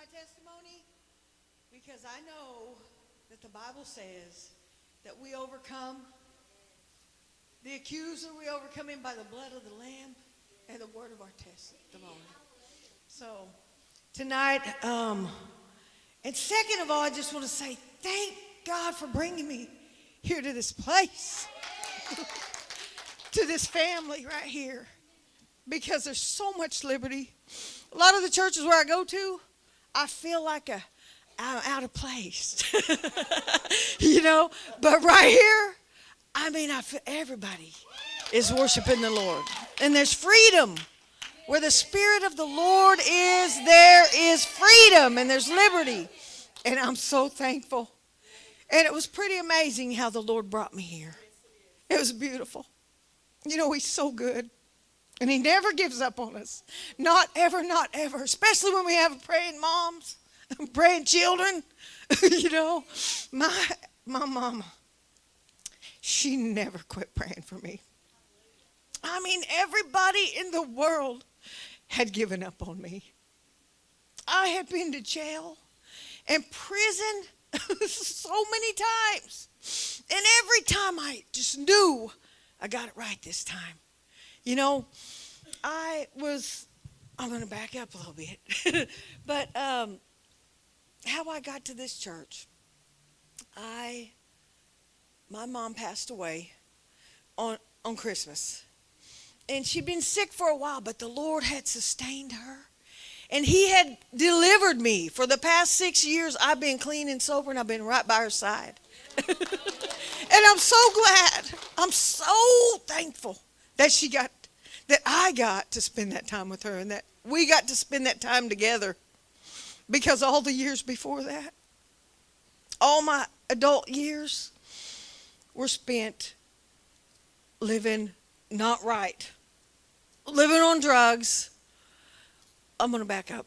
my testimony? Because I know that the Bible says that we overcome the accuser, we overcome him by the blood of the Lamb and the word of our testimony. So tonight, and second of all, I just want to say thank God for bringing me here to this place, to this family right here, because there's so much liberty. A lot of the churches where I go to, I feel like I'm out of place, but right here, I feel everybody is worshiping the Lord. And there's freedom. Where the Spirit of the Lord is, there is freedom and there's liberty. And I'm so thankful. And it was pretty amazing how the Lord brought me here. It was beautiful. He's so good. And he never gives up on us. Not ever, not ever. Especially when we have praying moms, praying children. My mama, she never quit praying for me. Everybody in the world had given up on me. I had been to jail and prison so many times. And every time I just knew I got it right this time. I'm going to back up a little bit. But how I got to this church, my mom passed away on Christmas. And she'd been sick for a while, but the Lord had sustained her. And he had delivered me. For the past 6 years, I've been clean and sober, and I've been right by her side. And I'm so glad. I'm so thankful that I got to spend that time with her, and that we got to spend that time together. Because all the years before that, all my adult years were spent living not right, living on drugs. I'm going to back up.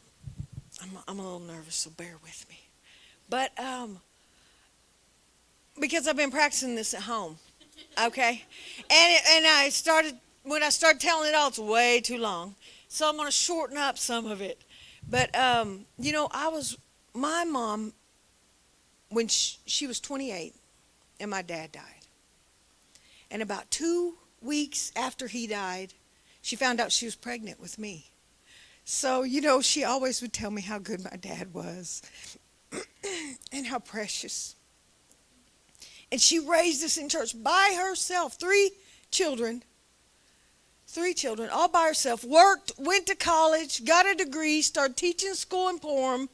I'm a little nervous, so bear with me. But because I've been practicing this at home, okay? And when I started telling it all, it's way too long. So I'm going to shorten up some of it. But, my mom, when she was 28, and my dad died. And about 2 weeks after he died, she found out she was pregnant with me. So, she always would tell me how good my dad was and how precious. And she raised us in church by herself, three children, all by herself, worked, went to college, got a degree, started teaching school and Purim,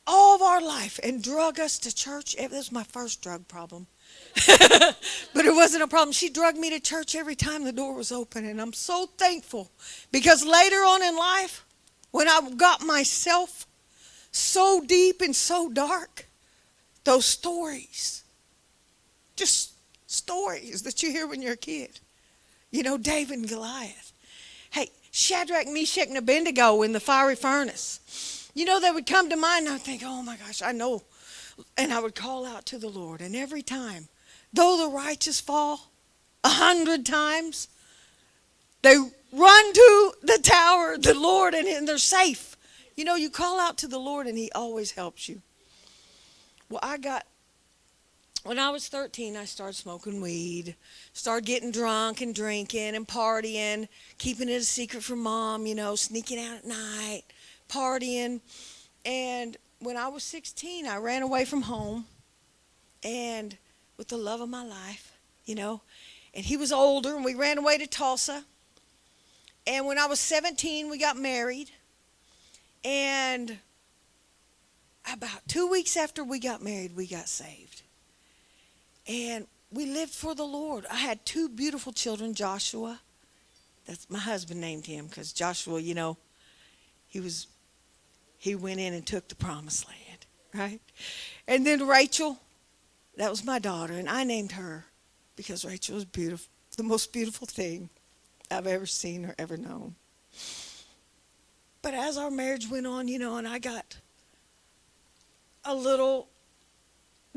all of our life, and drug us to church. That was my first drug problem. But it wasn't a problem. She drugged me to church every time the door was open, and I'm so thankful because later on in life, when I got myself so deep and so dark, those stories, just stories that you hear when you're a kid, David and Goliath. Hey, Shadrach, Meshach, and Abednego in the fiery furnace. They would come to mind, and I would think, oh my gosh, I know. And I would call out to the Lord, and every time, though the righteous fall 100 times, they run to the tower, the Lord, and they're safe. You call out to the Lord, and he always helps you. Well, when I was 13, I started smoking weed, started getting drunk and drinking and partying, keeping it a secret from mom, sneaking out at night, partying. And when I was 16, I ran away from home, and with the love of my life, and he was older, and we ran away to Tulsa. And when I was 17, we got married, and about 2 weeks after we got married, we got saved. And we lived for the Lord. I had 2 beautiful children, Joshua. That's my husband named him because Joshua, he went in and took the promised land, right? And then Rachel, that was my daughter, and I named her because Rachel was beautiful, the most beautiful thing I've ever seen or ever known. But as our marriage went on, and I got a little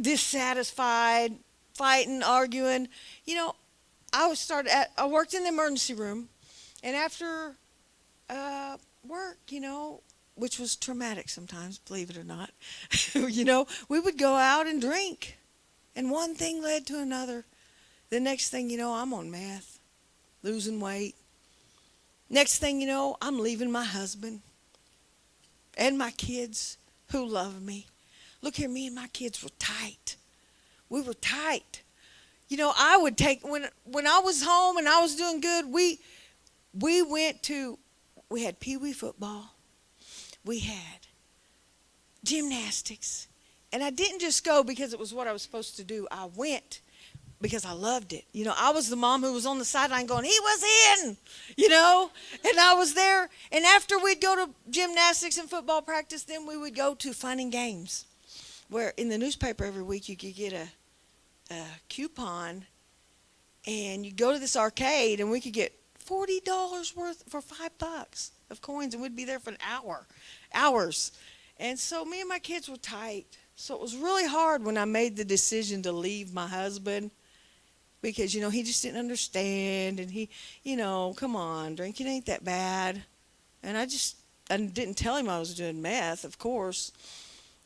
dissatisfied, fighting, arguing, I worked in the emergency room, and after work, which was traumatic sometimes, believe it or not. We would go out and drink. And one thing led to another. The next thing you know, I'm on meth, losing weight. Next thing you know, I'm leaving my husband and my kids who love me. Look here, me and my kids were tight. We were tight. I would take, when I was home and I was doing good, we had pee-wee football. We had gymnastics. And I didn't just go because it was what I was supposed to do. I went because I loved it. I was the mom who was on the sideline going, he was in, and I was there. And after we'd go to gymnastics and football practice, then we would go to fun and games, where in the newspaper every week you could get a coupon, and you'd go to this arcade, and we could get $40 worth for $5 of coins, and we'd be there for hours. And so me and my kids were tight. So it was really hard when I made the decision to leave my husband, because, he just didn't understand, and he, come on, drinking ain't that bad. And I didn't tell him I was doing meth, of course,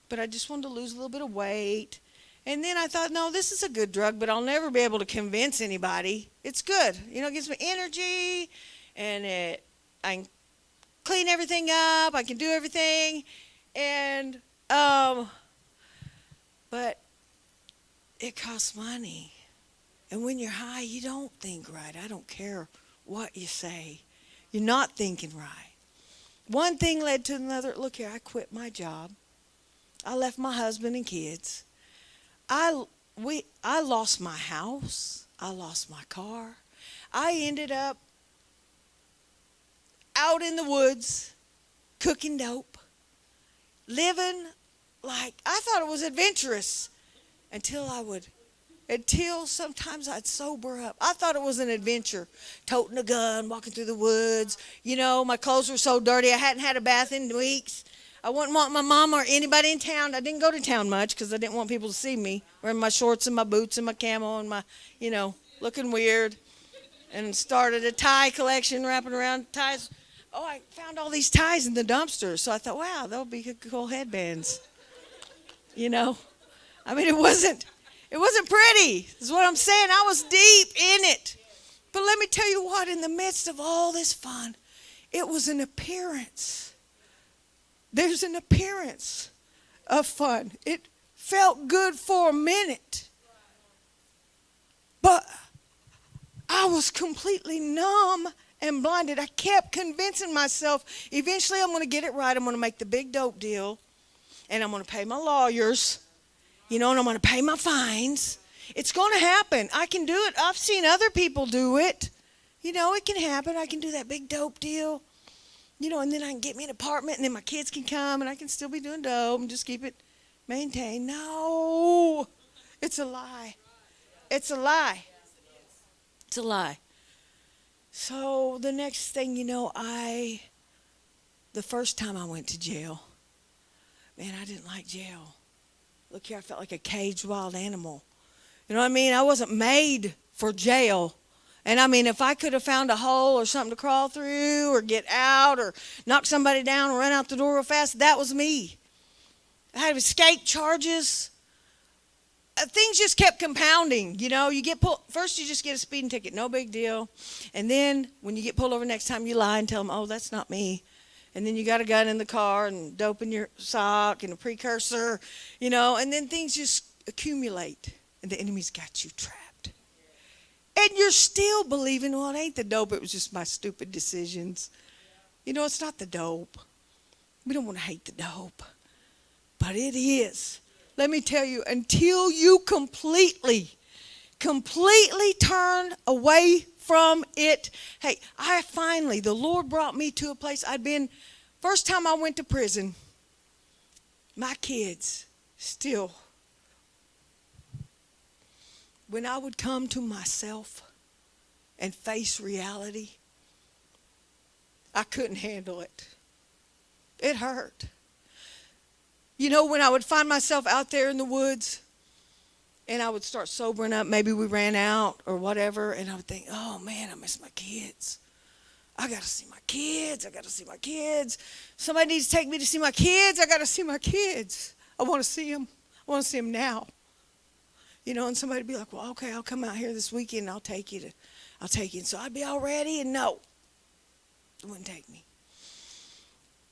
but I just wanted to lose a little bit of weight. And then I thought, no, this is a good drug, but I'll never be able to convince anybody. It's good. It gives me energy, and I can clean everything up. I can do everything. And, but it costs money. And when you're high, you don't think right. I don't care what you say. You're not thinking right. One thing led to another. Look here, I quit my job. I left my husband and kids. I lost my house. I lost my car. I ended up out in the woods cooking dope, living like I thought it was adventurous until sometimes I'd sober up. I thought it was an adventure, toting a gun, walking through the woods. My clothes were so dirty. I hadn't had a bath in weeks. I wouldn't want my mom or anybody in town. I didn't go to town much because I didn't want people to see me wearing my shorts and my boots and my camo and my, looking weird. And started a tie collection, wrapping around ties. Oh, I found all these ties in the dumpster. So I thought, wow, they'll be cool headbands. It wasn't pretty, is what I'm saying. I was deep in it. But let me tell you what, in the midst of all this fun, it was an appearance. There's an appearance of fun. It felt good for a minute. But I was completely numb and blinded. I kept convincing myself, eventually I'm going to get it right. I'm going to make the big dope deal. And I'm going to pay my lawyers. And I'm going to pay my fines. It's going to happen. I can do it. I've seen other people do it. It can happen. I can do that big dope deal. And then I can get me an apartment, and then my kids can come, and I can still be doing dope and just keep it maintained. No, it's a lie. It's a lie. It's a lie. So the next thing the first time I went to jail, man, I didn't like jail. Look here, I felt like a caged wild animal. You know what I mean? I wasn't made for jail. And if I could have found a hole or something to crawl through or get out or knock somebody down or run out the door real fast, that was me. I had escape charges. Things just kept compounding. You get pulled. First, you just get a speeding ticket, no big deal. And then when you get pulled over next time, you lie and tell them, oh, that's not me. And then you got a gun in the car and dope in your sock and a precursor, and then things just accumulate and the enemy's got you trapped. And you're still believing, well, it ain't the dope. It was just my stupid decisions. It's not the dope. We don't want to hate the dope. But it is. Let me tell you, until you completely turn away from it. Hey, the Lord brought me to a place first time I went to prison, my kids still, when I would come to myself and face reality, I couldn't handle it. It hurt. When I would find myself out there in the woods and I would start sobering up, maybe we ran out or whatever, and I would think, oh man, I miss my kids. I got to see my kids. I got to see my kids. Somebody needs to take me to see my kids. I got to see my kids. I want to see them. I want to see them now. You know, and somebody would be like, well, okay, I'll come out here this weekend and I'll take you. And so I'd be all ready, and no, it wouldn't take me.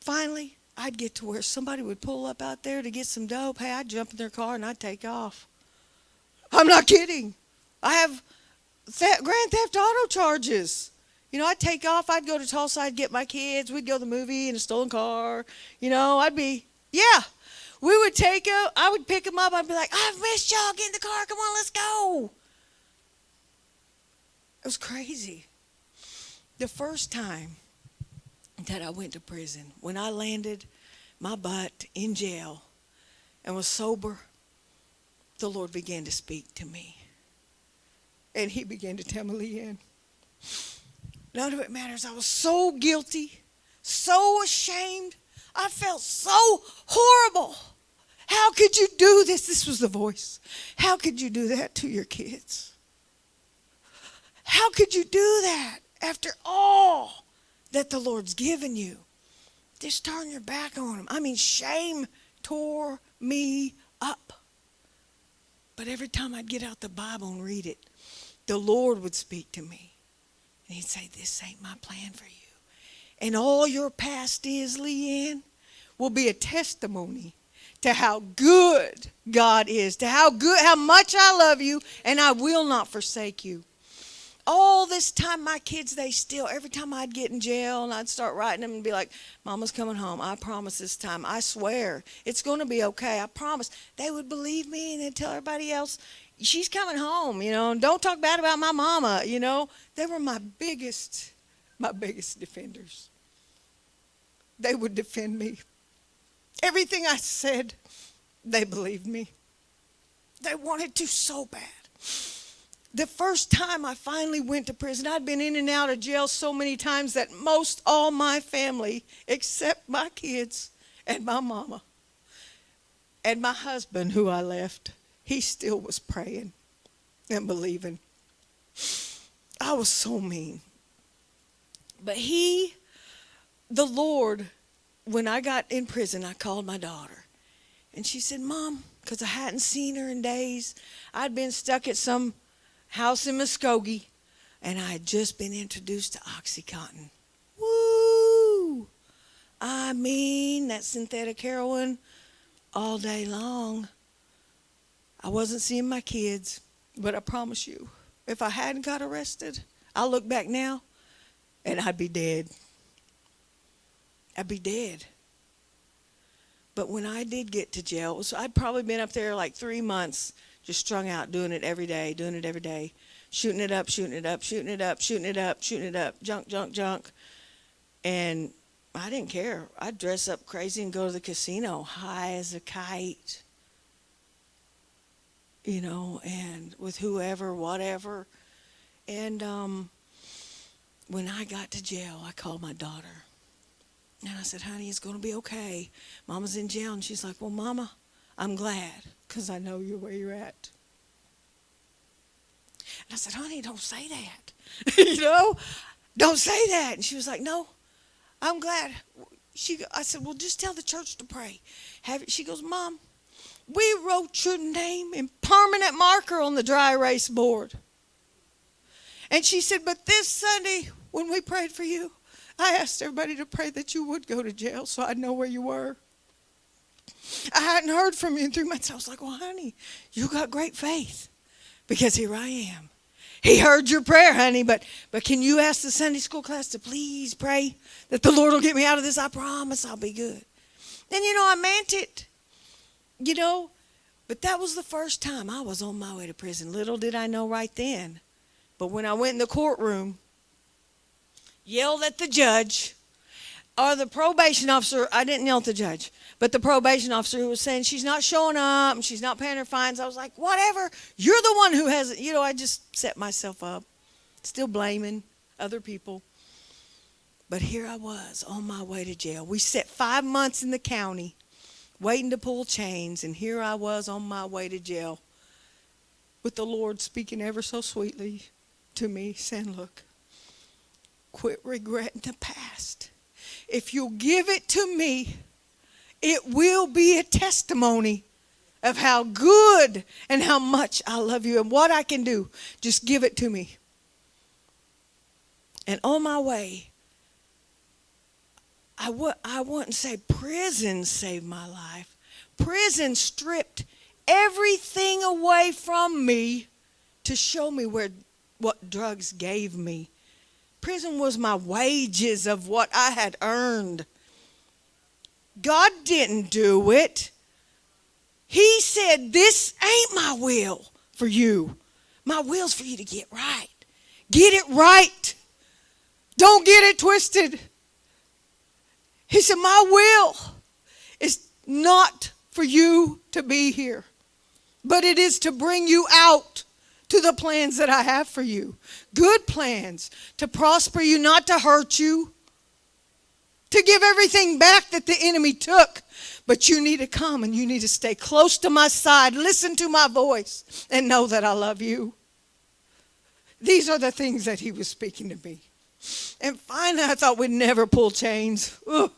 Finally, I'd get to where somebody would pull up out there to get some dope. Hey, I'd jump in their car and I'd take off. I'm not kidding. I have Grand Theft Auto charges. You know, I'd take off. I'd go to Tulsa. I'd get my kids. We'd go to the movie in a stolen car. You know, yeah. We would I would pick them up. I'd be like, I've missed y'all. Get in the car. Come on, let's go. It was crazy. The first time that I went to prison, when I landed my butt in jail and was sober, the Lord began to speak to me. And he began to tell me, LeAnne, none of it matters. I was so guilty, so ashamed. I felt so horrible. How could you do this? This was the voice. How could you do that to your kids? How could you do that after all that the Lord's given you? Just turn your back on him. I mean, shame tore me up. But every time I'd get out the Bible and read it, the Lord would speak to me. And he'd say, this ain't my plan for you. And all your past is, LeAnne, will be a testimony to how good God is, to how much I love you, and I will not forsake you. All this time, my kids, every time I'd get in jail and I'd start writing them and be like, Mama's coming home. I promise this time. I swear. It's going to be okay. I promise. They would believe me, and they'd tell everybody else, she's coming home, you know, and don't talk bad about my mama, you know. They were my biggest defenders. They would defend me. Everything I said, they believed me. They wanted to so bad. The first time I finally went to prison, I'd been in and out of jail so many times that most all my family, except my kids and my mama and my husband who I left, he still was praying and believing. I was so mean. But the Lord, when I got in prison, I called my daughter. And she said, Mom, because I hadn't seen her in days. I'd been stuck at some house in Muskogee, and I had just been introduced to OxyContin. Woo! I mean, that synthetic heroin all day long. I wasn't seeing my kids, but I promise you, if I hadn't got arrested, I look back now, and I'd be dead. I'd be dead. But when I did get to jail, I'd probably been up there like 3 months, just strung out, doing it every day, shooting it up, junk. And I didn't care. I'd dress up crazy and go to the casino, high as a kite, you know, and with whoever, whatever. And when I got to jail, I called my daughter. And I said, honey, it's going to be okay. Mama's in jail. And she's like, well, Mama, I'm glad, because I know you're where you're at. And I said, honey, don't say that. You know, don't say that. And she was like, no, I'm glad. I said, well, just tell the church to pray. She goes, Mom, we wrote your name in permanent marker on the dry erase board. And she said, but this Sunday, when we prayed for you, I asked everybody to pray that you would go to jail so I'd know where you were. I hadn't heard from you in 3 months. I was like, well, honey, you got great faith, because here I am. He heard your prayer, honey, but can you ask the Sunday school class to please pray that the Lord will get me out of this? I promise I'll be good. And, you know, I meant it, you know, but that was the first time I was on my way to prison. Little did I know right then. But when I went in the courtroom, yelled at the judge, or the probation officer, I didn't yell at the judge, but the probation officer who was saying she's not showing up and she's not paying her fines. I was like, whatever, you're the one who has it. You know, I just set myself up, still blaming other people. But here I was on my way to jail. We sat 5 months in the county waiting to pull chains, and here I was on my way to jail with the Lord speaking ever so sweetly to me, saying, look, quit regretting the past. If you'll give it to me, it will be a testimony of how good and how much I love you and what I can do. Just give it to me. And on my way, I wouldn't say prison saved my life. Prison stripped everything away from me to show me what drugs gave me. Prison was my wages of what I had earned. God didn't do it. He said, this ain't my will for you. My will's for you to get right. Get it right. Don't get it twisted. He said, my will is not for you to be here, but it is to bring you out to the plans that I have for you. Good plans to prosper you, not to hurt you, to give everything back that the enemy took. But you need to come and you need to stay close to my side, listen to my voice, and know that I love you. These are the things that he was speaking to me. And finally, I thought we'd never pull chains. Ugh.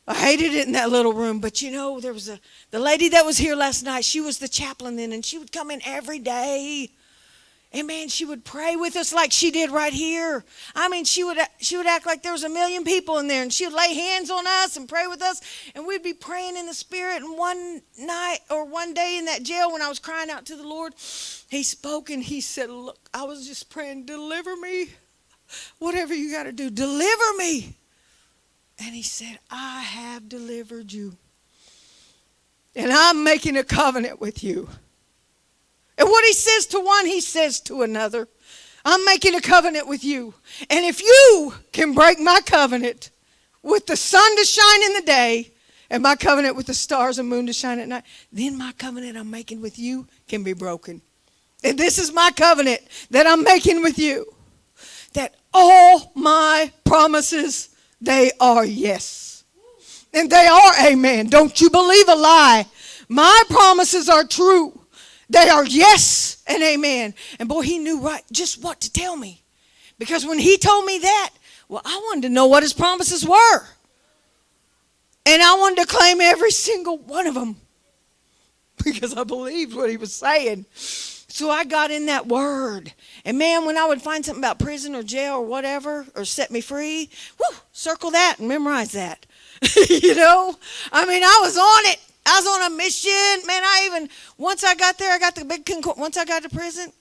I hated it in that little room. But you know, there was the lady that was here last night. She was the chaplain then, and she would come in every day. And man, she would pray with us like she did right here. I mean, she would act like there was 1 million people in there, and she would lay hands on us and pray with us, and we'd be praying in the Spirit. And one night or one day in that jail when I was crying out to the Lord, he spoke and he said, look, I was just praying, deliver me. Whatever you got to do, deliver me. And he said, I have delivered you. And I'm making a covenant with you. And what he says to one, he says to another. I'm making a covenant with you. And if you can break my covenant with the sun to shine in the day and my covenant with the stars and moon to shine at night, then my covenant I'm making with you can be broken. And this is my covenant that I'm making with you. That all my promises, they are yes. And they are amen. Don't you believe a lie. My promises are true. They are yes and amen. And boy, he knew right just what to tell me. Because when he told me that, well, I wanted to know what his promises were. And I wanted to claim every single one of them. Because I believed what he was saying. So I got in that word. And man, when I would find something about prison or jail or whatever, or set me free, circle that and memorize that. You know? I mean, I was on it. I was on a mission. Man, once I got there, I got the big, once I got to prison.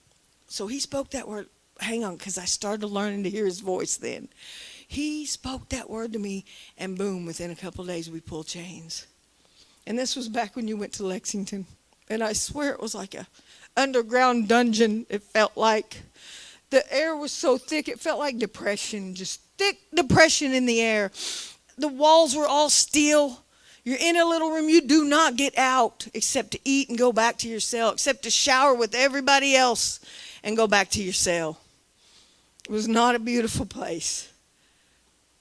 So he spoke that word. Hang on, because I started learning to hear his voice then. He spoke that word to me, and boom, within a couple of days, we pulled chains. And this was back when you went to Lexington. And I swear it was like a underground dungeon, it felt like. The air was so thick, it felt like depression, just thick depression in the air. The walls were all steel. You're in a little room. You do not get out except to eat and go back to your cell, except to shower with everybody else and go back to your cell. It was not a beautiful place.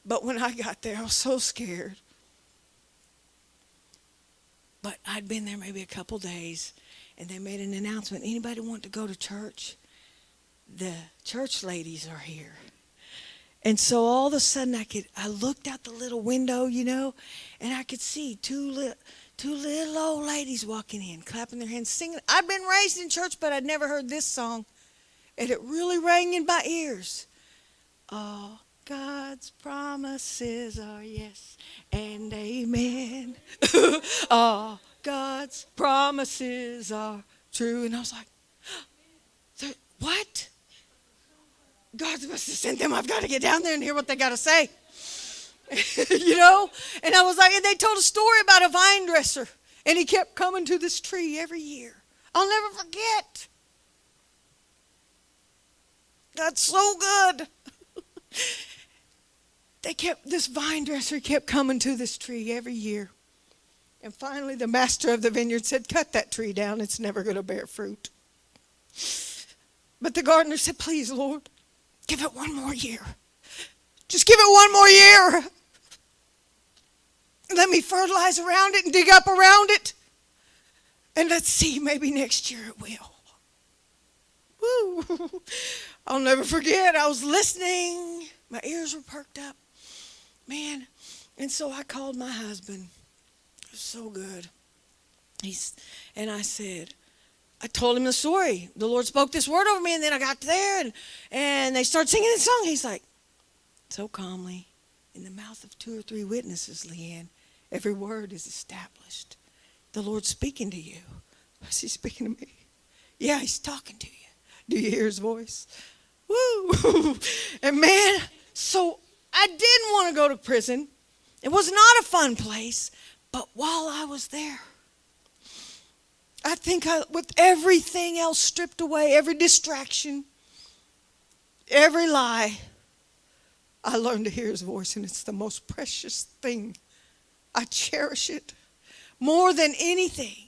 But when I got there, I was so scared. But I'd been there maybe a couple days, and they made an announcement. Anybody want to go to church? The church ladies are here. And so all of a sudden I looked out the little window, you know, and I could see two little old ladies walking in, clapping their hands, singing. I'd been raised in church, but I'd never heard this song. And it really rang in my ears. All God's promises are yes and amen. All God's promises are true. And I was like, what? God must have sent them. I've got to get down there and hear what they got to say. You know? And I was like, and they told a story about a vine dresser. And he kept coming to this tree every year. I'll never forget. God's so good. This vine dresser kept coming to this tree every year. And finally the master of the vineyard said, cut that tree down. It's never going to bear fruit. But the gardener said, please, Lord, give it one more year. Just give it one more year. Let me fertilize around it and dig up around it. And let's see, maybe next year it will. Woo. I'll never forget. I was listening. My ears were perked up. Man. And so I called my husband. It was so good. And I said, I told him the story. The Lord spoke this word over me, and then I got there, and they started singing this song. He's like, so calmly, in the mouth of 2 or 3 witnesses, LeAnne, every word is established. The Lord's speaking to you. Is he speaking to me? Yeah, he's talking to you. Do you hear his voice? Woo! And man, so I didn't want to go to prison. It was not a fun place. But while I was there, I think with everything else stripped away, every distraction, every lie, I learned to hear his voice, and it's the most precious thing. I cherish it more than anything,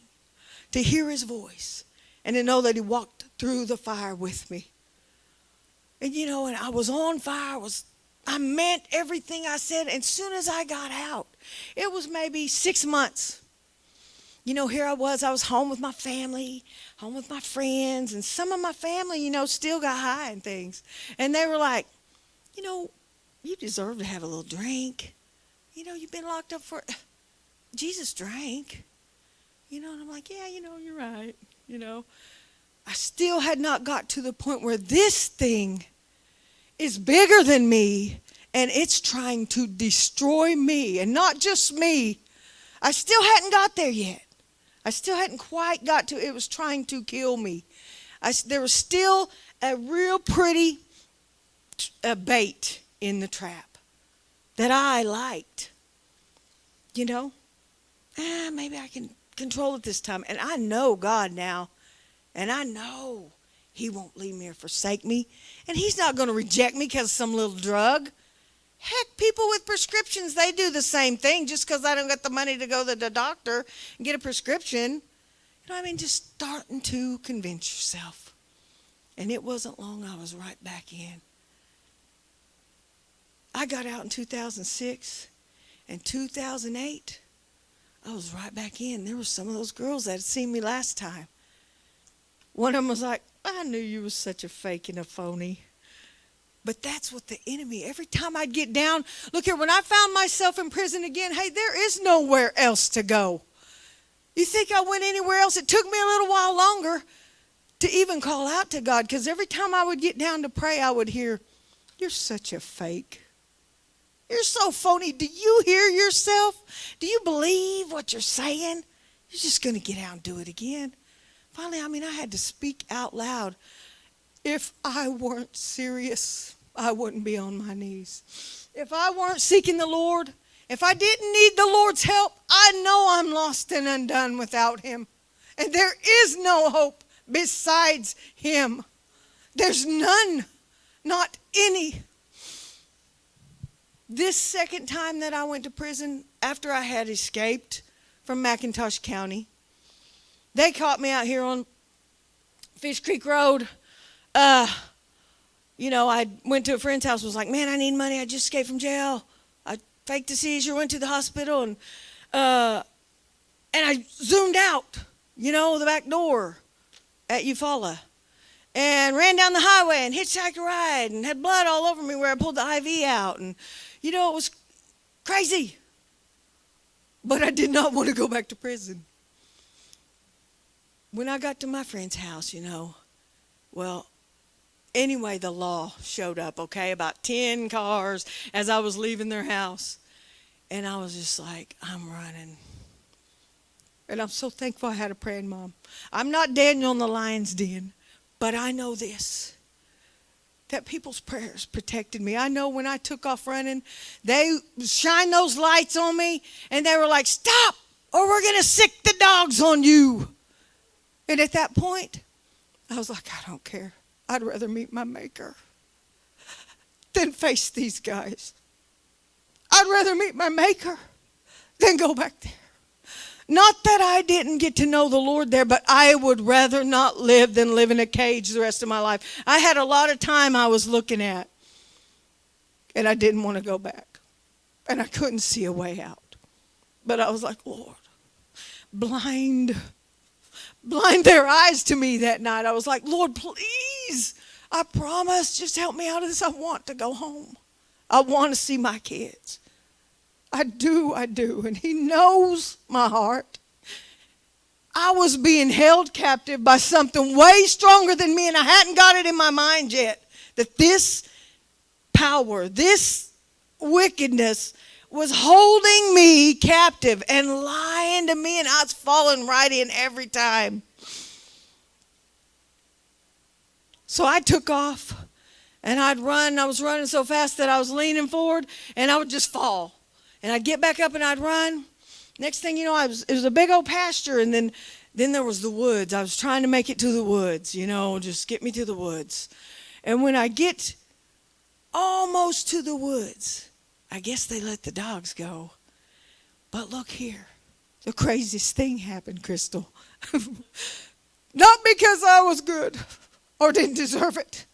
to hear his voice and to know that he walked through the fire with me. And and I was on fire. I meant everything I said. And as soon as I got out, it was maybe 6 months. Here I was home with my family, home with my friends, and some of my family, still got high and things. And they were like, you deserve to have a little drink. You've been locked up for, Jesus drank. And I'm like, yeah, you're right. I still had not got to the point where this thing is bigger than me, and it's trying to destroy me, and not just me. I still hadn't got there yet. I still hadn't quite got to, it was trying to kill me. There was still a real pretty bait in the trap that I liked. Maybe I can control it this time. And I know God now, and I know he won't leave me or forsake me, and he's not going to reject me because of some little drug. Heck, people with prescriptions, they do the same thing. Just because I don't got the money to go to the doctor and get a prescription. Just starting to convince yourself. And it wasn't long, I was right back in. I got out in 2006. And 2008, I was right back in. There were some of those girls that had seen me last time. One of them was like, I knew you was such a fake and a phony. But that's what the enemy, every time I'd get down, look here, when I found myself in prison again, hey, there is nowhere else to go. You think I went anywhere else? It took me a little while longer to even call out to God, because every time I would get down to pray, I would hear, you're such a fake. You're so phony. Do you hear yourself? Do you believe what you're saying? You're just going to get out and do it again. Finally, I had to speak out loud. If I weren't serious, I wouldn't be on my knees. If I weren't seeking the Lord, if I didn't need the Lord's help, I know I'm lost and undone without him. And there is no hope besides him. There's none, not any. This second time that I went to prison, after I had escaped from McIntosh County, they caught me out here on Fish Creek Road. I went to a friend's house, was like, man, I need money. I just escaped from jail. I faked a seizure, went to the hospital, and I zoomed out, the back door at Eufaula, and ran down the highway and hitchhiked a ride and had blood all over me where I pulled the IV out. And, it was crazy. But I did not want to go back to prison. When I got to my friend's house, anyway, the law showed up, okay, about 10 cars as I was leaving their house. And I was just like, I'm running. And I'm so thankful I had a praying mom. I'm not Daniel in the lion's den, but I know this, that people's prayers protected me. I know when I took off running, they shined those lights on me, and they were like, stop, or we're going to sick the dogs on you. And at that point, I was like, I don't care. I'd rather meet my maker than face these guys. I'd rather meet my maker than go back there. Not that I didn't get to know the Lord there, but I would rather not live than live in a cage the rest of my life. I had a lot of time I was looking at, and I didn't want to go back. And I couldn't see a way out. But I was like, Lord, blind their eyes to me that night. I was like, Lord, please please, I promise, just help me out of this. I want to go home. I want to see my kids. I do. And he knows my heart. I was being held captive by something way stronger than me, and I hadn't got it in my mind yet that this power, this wickedness was holding me captive and lying to me, and I was falling right in every time. So I took off, and I'd run. I was running so fast that I was leaning forward, and I would just fall. And I'd get back up, and I'd run. Next thing you know, it was a big old pasture, and then there was the woods. I was trying to make it to the woods, just get me to the woods. And when I get almost to the woods, I guess they let the dogs go. But look here. The craziest thing happened, Crystal. Not because I was good or didn't deserve it,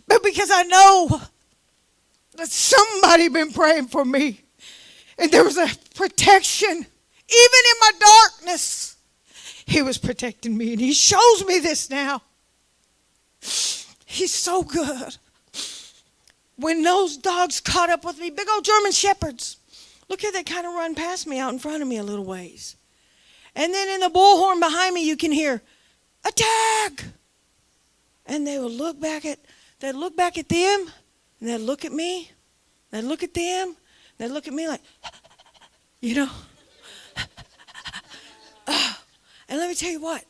but because I know that somebody been praying for me. And there was a protection. Even in my darkness, he was protecting me. And he shows me this now. He's so good. When those dogs caught up with me, big old German shepherds, look here, they kind of run past me out in front of me a little ways. And then in the bullhorn behind me, you can hear, attack! And they would look back at them, and they'd look at me, they'd look at them, they'd look at me like, And let me tell you what,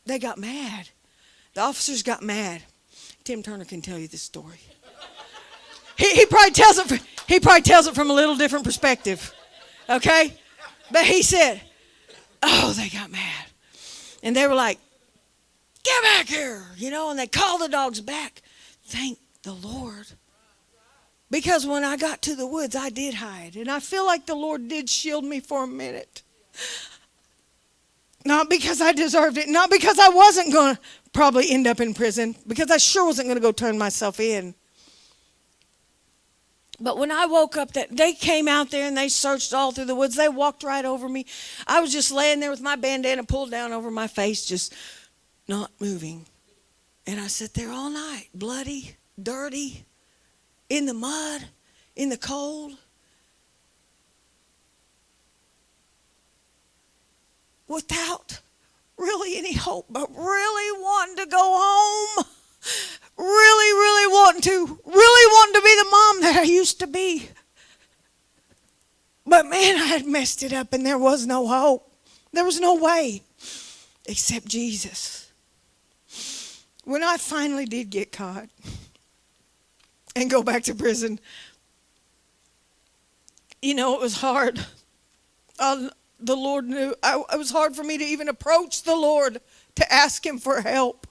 they got mad. The officers got mad. Tim Turner can tell you this story. He probably tells it from a little different perspective, okay? But he said, they got mad. And they were like, get back here, and they called the dogs back. Thank the Lord. Because when I got to the woods, I did hide. And I feel like the Lord did shield me for a minute. Not because I deserved it. Not because I wasn't going to probably end up in prison. Because I sure wasn't going to go turn myself in. But when I woke up, they came out there and they searched all through the woods. They walked right over me. I was just laying there with my bandana pulled down over my face, just not moving. And I sat there all night, bloody, dirty, in the mud, in the cold. Without really any hope, but really wanting to go home. Really wanting to be the mom that I used to be. But man, I had messed it up and there was no hope. There was no way except Jesus. When I finally did get caught and go back to prison, it was hard. The Lord knew. It was hard for me to even approach the Lord to ask him for help.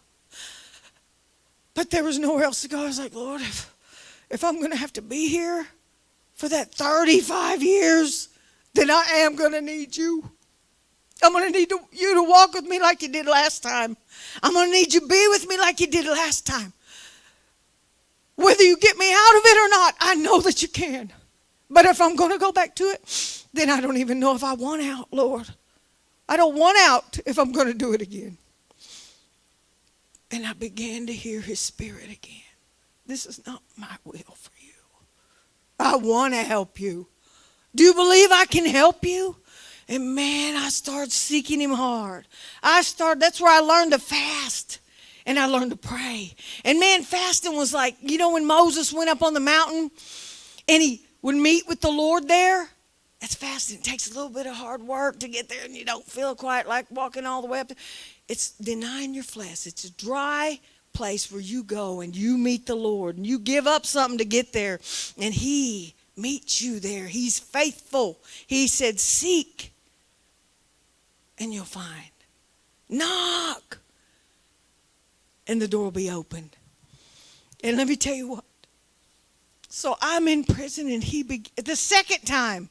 But there was nowhere else to go. I was like, Lord, if I'm going to have to be here for that 35 years, then I am going to need you. I'm going to need you to walk with me like you did last time. I'm going to need you to be with me like you did last time. Whether you get me out of it or not, I know that you can. But if I'm going to go back to it, then I don't even know if I want out, Lord. I don't want out if I'm going to do it again. And I began to hear his spirit again. This is not my will for you. I want to help you. Do you believe I can help you? And man, I started seeking him hard. That's where I learned to fast. And I learned to pray. And man, fasting was like, when Moses went up on the mountain and he would meet with the Lord there. That's fasting. It takes a little bit of hard work to get there and you don't feel quite like walking all the way up there. It's denying your flesh. It's a dry place where you go and you meet the Lord. And you give up something to get there. And he meets you there. He's faithful. He said, seek and you'll find. Knock and the door will be opened. And let me tell you what. So I'm in prison and the second time.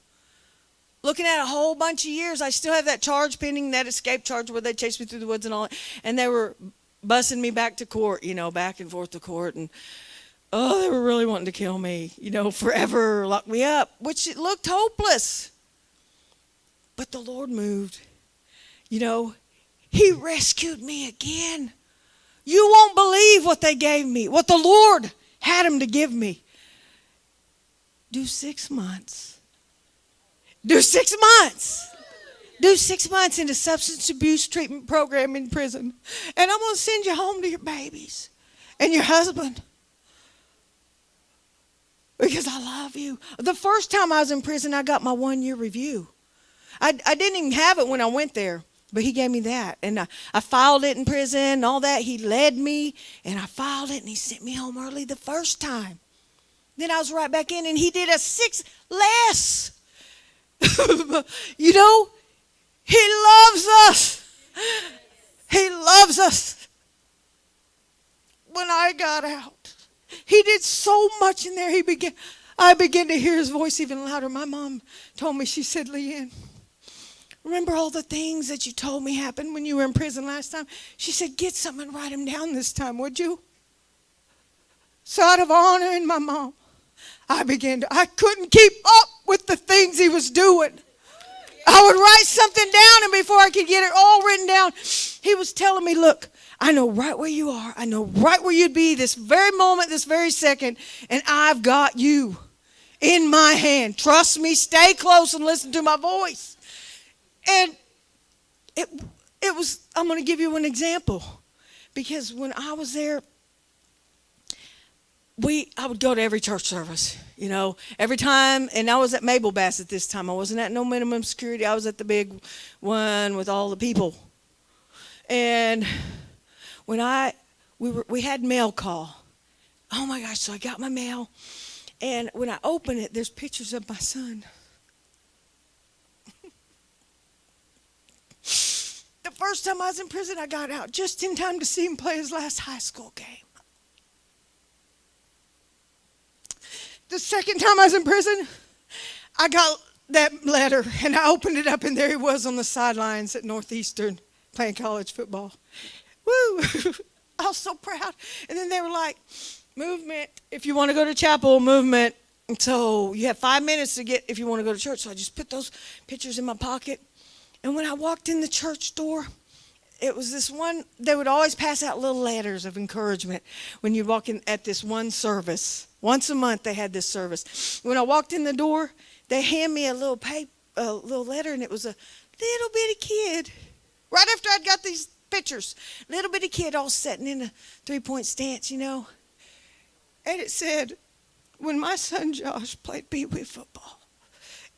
Looking at a whole bunch of years, I still have that charge pending, that escape charge where they chased me through the woods and all that. And they were bussing me back to court, back and forth to court. And, they were really wanting to kill me, forever, lock me up, which it looked hopeless. But the Lord moved. He rescued me again. You won't believe what they gave me, what the Lord had them to give me. Do 6 months. Do 6 months. Do 6 months in a substance abuse treatment program in prison. And I'm going to send you home to your babies and your husband. Because I love you. The first time I was in prison, I got my 1-year review. I didn't even have it when I went there, but he gave me that. And I filed it in prison and all that. He led me, and I filed it, and he sent me home early the first time. Then I was right back in, and he did a 6 less. You know, he loves us. He loves us. When I got out, he did so much in there. I began to hear his voice even louder. My mom told me, she said, "LeAnne, remember all the things that you told me happened when you were in prison last time?" She said, "Get something and write them down this time, would you?" So out of honoring my mom, I couldn't keep up with the things he was doing. I would write something down, and before I could get it all written down, he was telling me, "Look, I know right where you are. I know right where you'd be this very moment, this very second, and I've got you in my hand. Trust me, stay close and listen to my voice." And it was, I'm going to give you an example. Because when I was there, I would go to every church service, you know, every time. And I was at Mabel Bass at this time. I wasn't at no minimum security. I was at the big one with all the people. And when we had mail call. Oh my gosh, so I got my mail. And when I open it, there's pictures of my son. The first time I was in prison, I got out just in time to see him play his last high school game. The second time I was in prison, I got that letter, and I opened it up, and there he was on the sidelines at Northeastern playing college football. Woo! I was so proud. And then they were like, "Movement, if you want to go to chapel, movement." And so you have 5 minutes to get if you want to go to church. So I just put those pictures in my pocket. And when I walked in the church door, it was this one, they would always pass out little letters of encouragement when you walk in at this one service. Once a month they had this service. When I walked in the door, they hand me a little letter, and it was a little bitty kid. Right after I'd got these pictures, little bitty kid all sitting in a 3-point stance, you know. And it said, "When my son Josh played pee-wee football."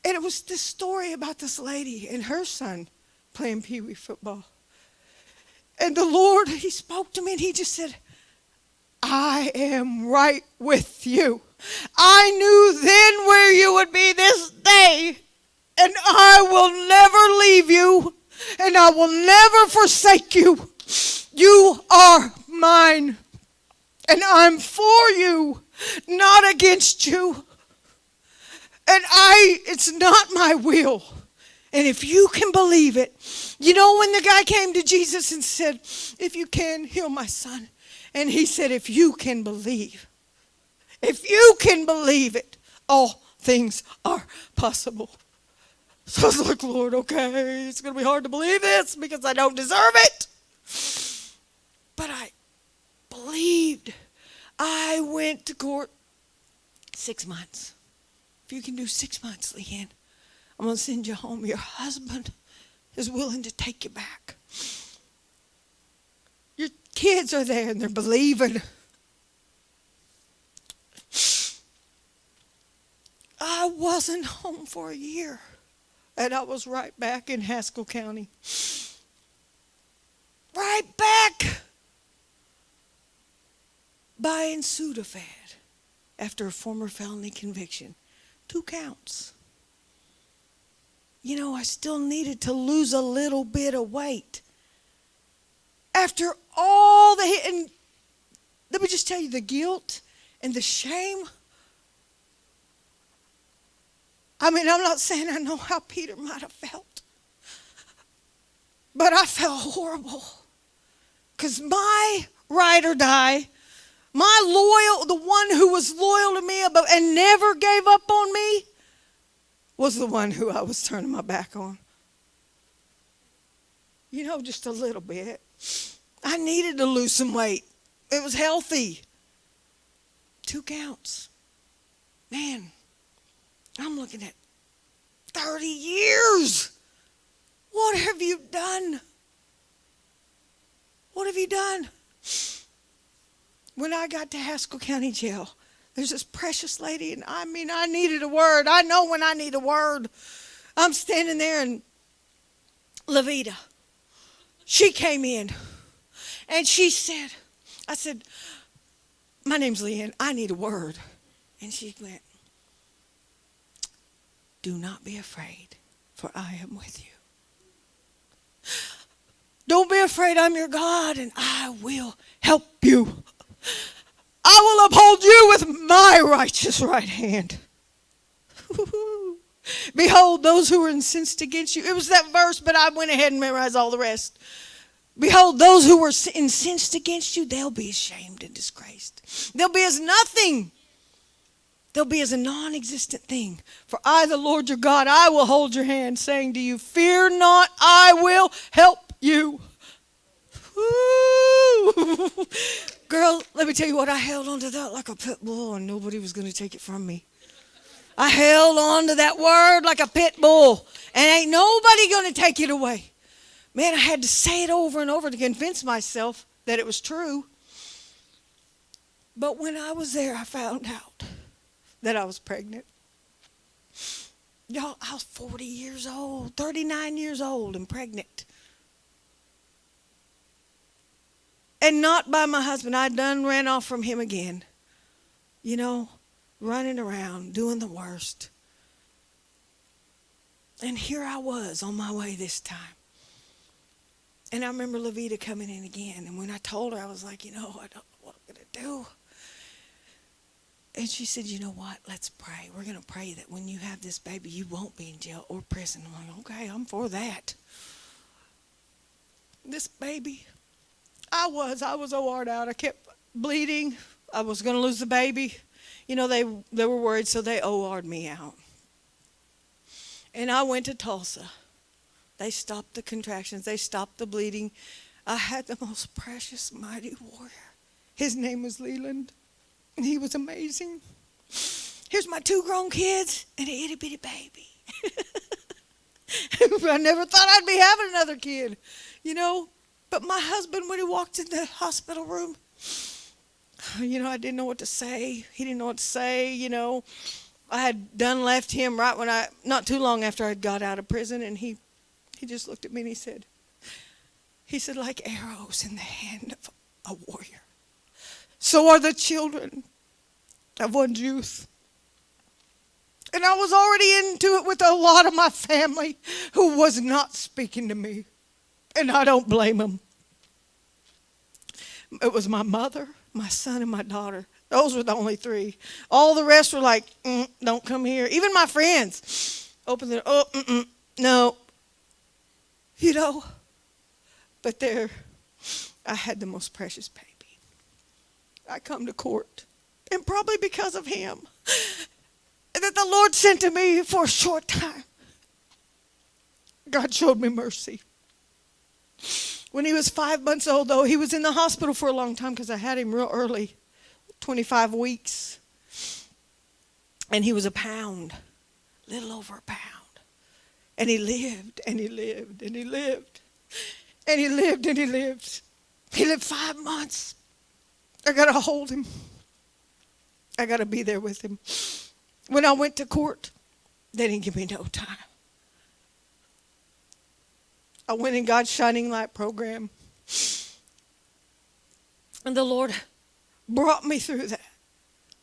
And it was this story about this lady and her son playing pee-wee football. And the Lord, he spoke to me, and he just said, "I am right with you. I knew then where you would be this day, and I will never leave you, and I will never forsake you. You are mine, and I'm for you, not against you. And it's not my will." And if you can believe it, you know, when the guy came to Jesus and said, "If you can, heal my son." And he said, if you can believe it, all things are possible. So I was like, "Lord, okay, it's going to be hard to believe this because I don't deserve it." But I believed. I went to court 6 months. If you can do 6 months, LeAnne, I'm going to send you home. Your husband is willing to take you back. Your kids are there, and they're believing. I wasn't home for a year, and I was right back in Haskell County. Right back buying Sudafed after a former felony conviction. 2 counts. You know, I still needed to lose a little bit of weight. After all and let me just tell you, the guilt and the shame. I mean, I'm not saying I know how Peter might have felt, but I felt horrible. Because my ride or die, the one who was loyal to me and never gave up on me, was the one who I was turning my back on. You know, just a little bit. I needed to lose some weight. It was healthy. 2 counts. Man, I'm looking at 30 years. What have you done? What have you done? When I got to Haskell County Jail, there's this precious lady, and I needed a word. I know when I need a word. I'm standing there, and Levita, she came in, and she said, I said, my name's LeAnne. I need a word. And she went, do not be afraid, for I am with you. Don't be afraid, I'm your God, and I will help you. I will uphold you with my righteous right hand. Behold, those who are incensed against you. It was that verse, but I went ahead and memorized all the rest. Behold, those who were incensed against you, they'll be ashamed and disgraced. They'll be as nothing. They'll be as a non-existent thing. For I, the Lord your God, I will hold your hand, saying to you, fear not, I will help you. Woo. Girl, let me tell you what, I held on to that like a pit bull, and nobody was going to take it from me. I held on to that word like a pit bull, and ain't nobody going to take it away. Man, I had to say it over and over to convince myself that it was true. But when I was there, I found out that I was pregnant. Y'all, I was 40 years old, 39 years old and pregnant. And not by my husband. I done ran off from him again. You know, running around, doing the worst. And here I was on my way this time. And I remember Levita coming in again. And when I told her, I was like, I don't know what I'm going to do. And she said, you know what? Let's pray. We're going to pray that when you have this baby, you won't be in jail or prison. I'm like, okay, I'm for that. This baby, I was OR'd out. I kept bleeding. I was going to lose the baby. They were worried, so they OR'd me out. And I went to Tulsa. They stopped the contractions. They stopped the bleeding. I had the most precious, mighty warrior. His name was Leland. And he was amazing. Here's my 2 grown kids and an itty bitty baby. I never thought I'd be having another kid, But my husband, when he walked in the hospital room, I didn't know what to say. He didn't know what to say, I had left him right not too long after I got out of prison, and he just looked at me and he said, like arrows in the hand of a warrior, so are the children of one's youth. And I was already into it with a lot of my family who was not speaking to me. And I don't blame them. It was my mother, my son, and my daughter. Those were the only 3. All the rest were like, don't come here. Even my friends opened their, no. But there, I had the most precious baby. I come to court, and probably because of him, that the Lord sent to me for a short time. God showed me mercy. When he was 5 months old, though, he was in the hospital for a long time because I had him real early, 25 weeks. And he was a pound, little over a pound. And he lived, and he lived, and he lived. And he lived, and he lived. He lived 5 months. I got to hold him. I got to be there with him. When I went to court, they didn't give me no time. I went in God's Shining Light program. And the Lord brought me through that.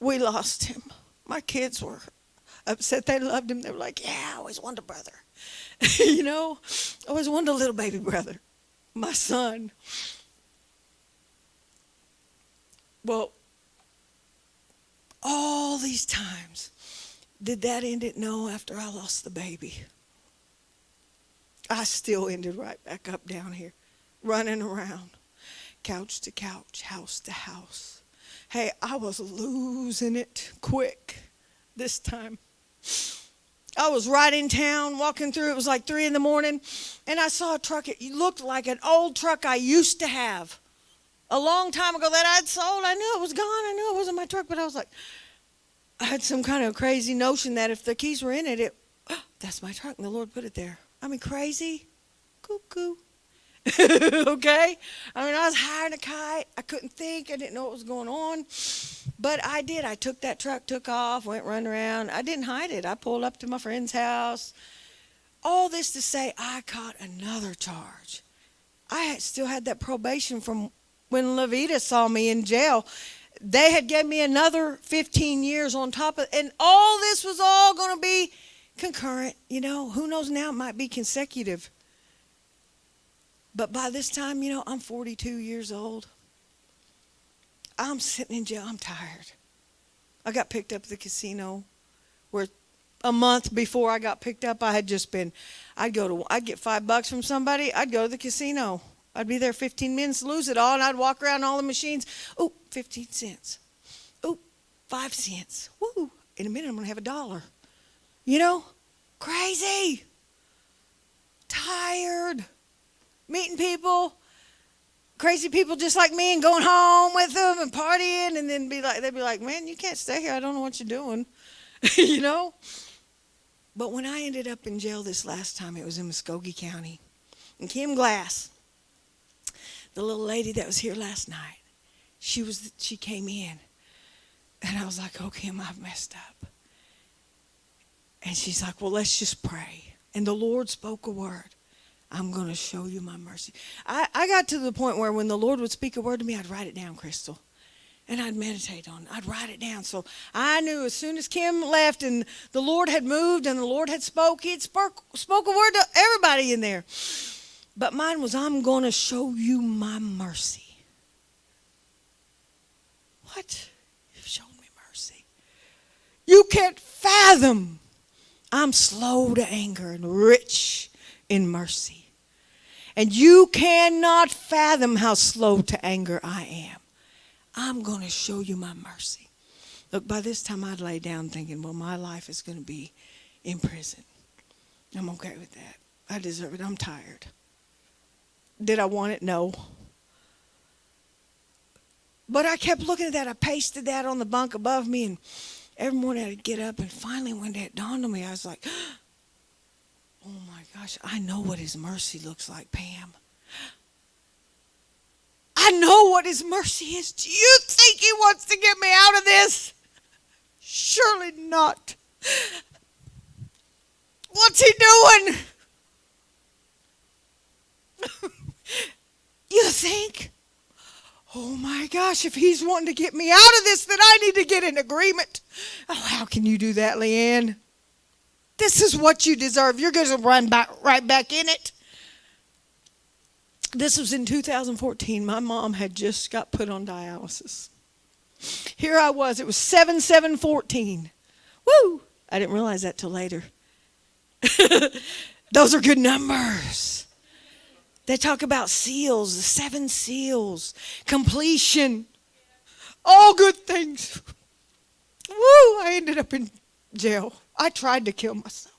We lost him. My kids were upset. They loved him. They were like, yeah, I always wanted a brother. I always wanted a little baby brother. My son. Well, all these times, did that end it? No, after I lost the baby. I still ended right back up down here, running around, couch to couch, house to house. Hey, I was losing it quick this time. I was right in town, walking through. It was like 3 a.m, and I saw a truck. It looked like an old truck I used to have. a long time ago that I'd sold. I knew it was gone. I knew it wasn't my truck, but I was like, I had some kind of crazy notion that if the keys were in it, that's my truck, and the Lord put it there. I mean, crazy, cuckoo. Okay? I mean, I was high in a kite. I couldn't think. I didn't know what was going on. But I did. I took that truck, took off, went running around. I didn't hide it. I pulled up to my friend's house. All this to say, I caught another charge. Still had that probation from when Levita saw me in jail. They had given me another 15 years on top of, and all this was all going to be concurrent. You know, who knows now, it might be consecutive. But by this time, you know, I'm 42 years old. I'm sitting in jail. I'm tired. I got picked up at the casino where a month before I got picked up, I had just been, I'd get $5 from somebody. I'd go to the casino. I'd be there 15 minutes, lose it all, and I'd walk around all the machines. Oh, 15 cents. Oh, 5 cents. Woo. In a minute, I'm going to have $1. You know, crazy. Tired. Meeting people, crazy people just like me, and going home with them and partying, and then they'd be like, man, you can't stay here. I don't know what you're doing. You know? But when I ended up in jail this last time, it was in Muskogee County. And Kim Glass, the little lady that was here last night, she came in. And I was like, oh, Kim, I've messed up. And she's like, well, let's just pray. And the Lord spoke a word. I'm going to show you my mercy. I got to the point where when the Lord would speak a word to me, I'd write it down, Crystal. And I'd meditate on it. I'd write it down. So I knew as soon as Kim left and the Lord had moved and the Lord had spoke, he had spoke a word to everybody in there. But mine was, I'm going to show you my mercy. What? You've shown me mercy. You can't fathom. I'm slow to anger and rich in mercy. And you cannot fathom how slow to anger I am. I'm going to show you my mercy. Look, by this time I'd lay down thinking, well, my life is going to be in prison. I'm okay with that. I deserve it. I'm tired. Did I want it? No. But I kept looking at that. I pasted that on the bunk above me, and every morning I'd get up, and finally one day it dawned on me. I was like, oh my gosh, I know what his mercy looks like, Pam. I know what his mercy is. Do you think he wants to get me out of this? Surely not. What's he doing? You think? Oh my gosh, if he's wanting to get me out of this, then I need to get in agreement. Oh, how can you do that, LeAnne? This is what you deserve. You're going to run right back in it. This was in 2014. My mom had just got put on dialysis. Here I was. It was 7/7/14. Woo! I didn't realize that till later. Those are good numbers. They talk about seals, the 7 seals, completion, all good things. Woo! I ended up in jail. I tried to kill myself.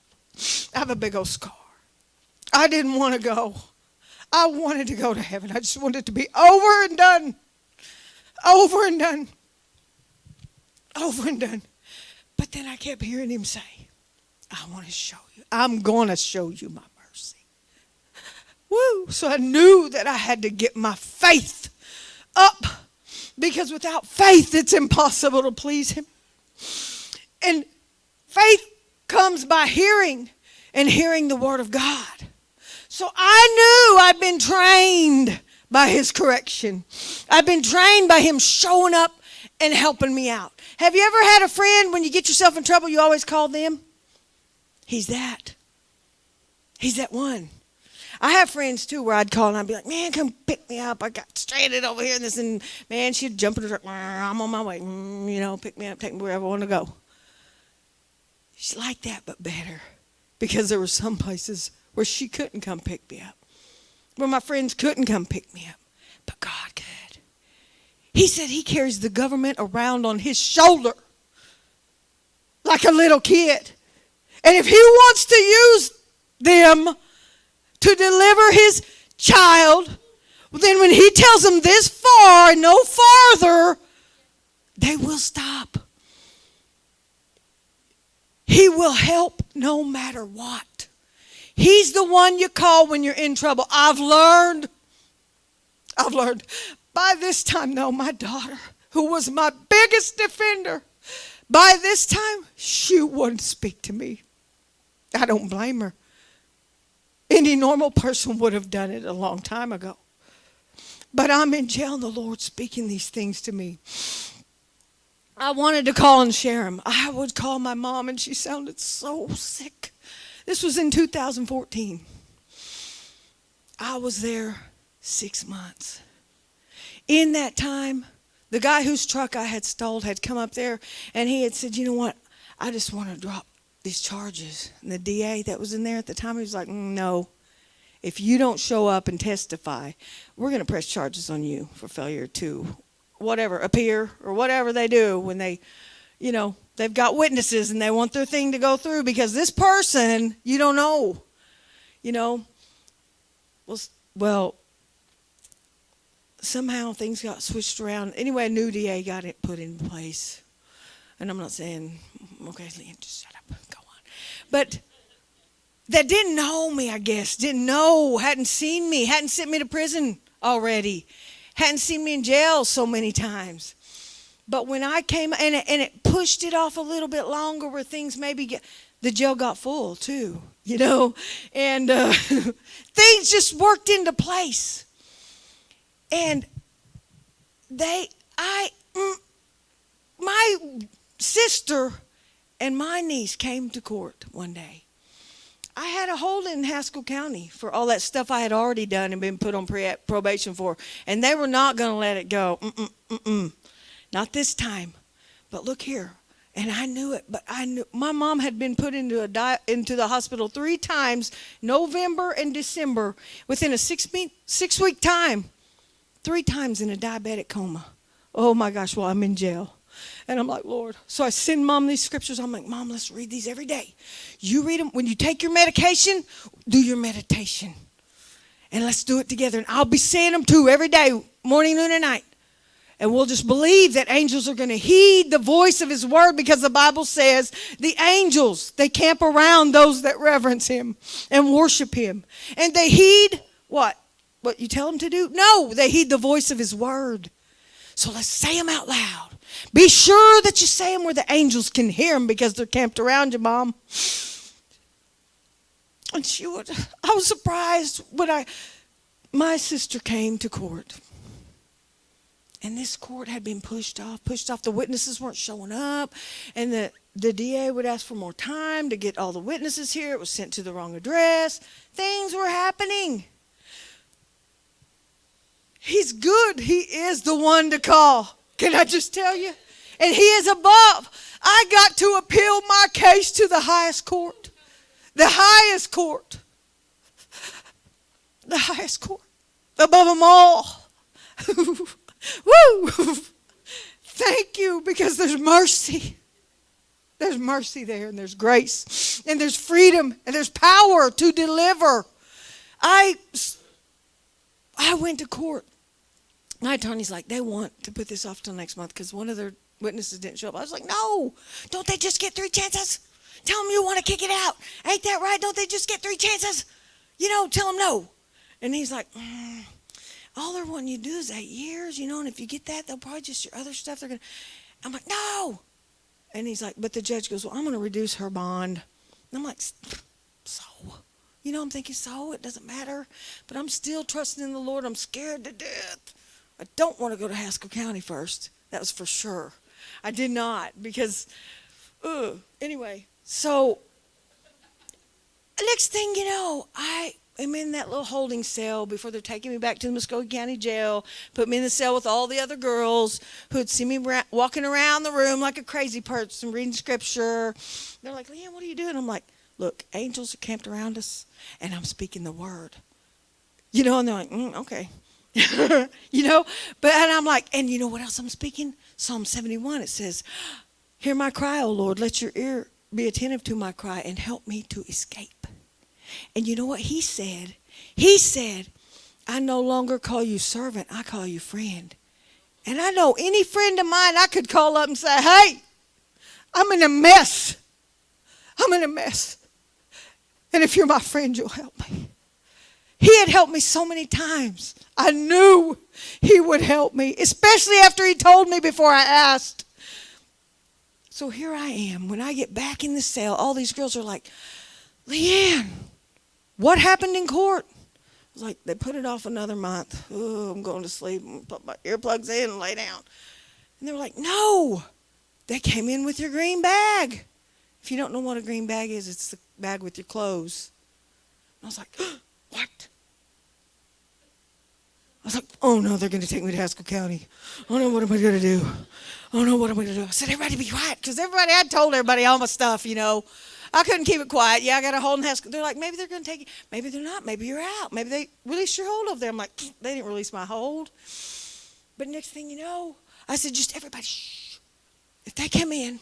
I have a big old scar. I didn't want to go. I wanted to go to heaven. I just wanted it to be over and done. Over and done. Over and done. But then I kept hearing him say, I want to show you. I'm going to show you my mercy. Woo! So I knew that I had to get my faith up, because without faith it's impossible to please him. And faith comes by hearing, and hearing the word of God. So I knew I'd been trained by his correction. I've been trained by him showing up and helping me out. Have you ever had a friend, when you get yourself in trouble, you always call them? He's that. He's that one. I have friends, too, where I'd call and I'd be like, man, come pick me up. I got stranded over here in this. And, man, she'd jump in the truck. I'm on my way. Pick me up, take me wherever I want to go. She's like that, but better. Because there were some places where she couldn't come pick me up. Where my friends couldn't come pick me up. But God could. He said he carries the government around on his shoulder. Like a little kid. And if he wants to use them to deliver his child, Well, then when he tells them this far and no farther, they will stop. He will help no matter what. He's the one you call when you're in trouble. I've learned. By this time, though, my daughter, who was my biggest defender, by this time, she wouldn't speak to me. I don't blame her. Any normal person would have done it a long time ago. But I'm in jail and the Lord's speaking these things to me. I wanted to call and share them. I would call my mom and she sounded so sick. This was in 2014. I was there 6 months. In that time, the guy whose truck I had stole had come up there and he had said, you know what, I just want to drop these charges. And the DA that was in there at the time, he was like, no, if you don't show up and testify, we're going to press charges on you for failure to whatever, appear or whatever they do when they, you know, they've got witnesses and they want their thing to go through because this person, you don't know, you know. Well, somehow things got switched around. Anyway, a new DA got it put in place. And I'm not saying, okay, LeAnne, just shut up, go on. But that didn't know me, I guess, didn't know, hadn't seen me, hadn't sent me to prison already, hadn't seen me in jail so many times. But when I came, and it pushed it off a little bit longer where things maybe the jail got full too, you know, and things just worked into place. And my sister and my niece came to court one day. I had a hold in Haskell County for all that stuff I had already done and been put on probation for. And they were not going to let it go. Not this time. But look here. And I knew it. But I knew my mom had been put into the hospital 3 times, November and December, within a 6-week time. 3 times in a diabetic coma. Oh my gosh, well, I'm in jail. And I'm like, Lord. So I send Mom these scriptures. I'm like, Mom, let's read these every day. You read them. When you take your medication, do your meditation. And let's do it together. And I'll be saying them too every day, morning, noon, and night. And we'll just believe that angels are going to heed the voice of his word because the Bible says the angels, they camp around those that reverence him and worship him. And they heed what? What you tell them to do? No, they heed the voice of his word. So let's say them out loud. Be sure that you say them where the angels can hear them because they're camped around you, Mom. And I was surprised when my sister came to court. And this court had been pushed off. The witnesses weren't showing up. And the DA would ask for more time to get all the witnesses here. It was sent to the wrong address. Things were happening. He's good. He is the one to call. Can I just tell you? And he is above. I got to appeal my case to the highest court. The highest court. The highest court. Above them all. Woo! Thank you, because there's mercy. There's mercy there, and there's grace, and there's freedom, and there's power to deliver. I went to court. My attorney's like, they want to put this off till next month because one of their witnesses didn't show up. I was like, no, don't they just get 3 chances? Tell them you want to kick it out. Ain't that right? Don't they just get 3 chances? You know, tell them no. And he's like, all they're wanting you to do is 8 years, you know, and if you get that, they'll probably just your other stuff. I'm like, no. And he's like, but the judge goes, well, I'm going to reduce her bond. And I'm like, so? You know, I'm thinking, so? It doesn't matter. But I'm still trusting in the Lord. I'm scared to death. I don't want to go to Haskell County first. That was for sure. I did not because, anyway. So, next thing you know, I am in that little holding cell before they're taking me back to the Muskogee County Jail. Put me in the cell with all the other girls who had seen me walking around the room like a crazy person, reading scripture. They're like, LeAnne, what are you doing? I'm like, look, angels are camped around us, and I'm speaking the word. You know, and they're like, okay. You know, and I'm like, and you know what else I'm speaking? Psalm 71, it says, hear my cry, O Lord, let your ear be attentive to my cry and help me to escape. And you know what he said? He said, I no longer call you servant. I call you friend. And I know any friend of mine I could call up and say, hey, I'm in a mess. I'm in a mess. And if you're my friend, you'll help me. He had helped me so many times. I knew he would help me, especially after he told me before I asked. So here I am. When I get back in the cell, all these girls are like, LeAnne, what happened in court? I was like, they put it off another month. Oh, I'm going to sleep. I'm going to put my earplugs in and lay down. And they were like, no, they came in with your green bag. If you don't know what a green bag is, it's the bag with your clothes. And I was like, what? I was like, oh no, they're going to take me to Haskell County. Oh no, what am I going to do? Oh no, what am I going to do? I said, everybody be quiet, because I told everybody all my stuff, you know. I couldn't keep it quiet. Yeah, I got a hold in Haskell. They're like, maybe they're going to take you. Maybe they're not. Maybe you're out. Maybe they release your hold over there. I'm like, they didn't release my hold. But next thing you know, I said, just everybody, shh. If they come in,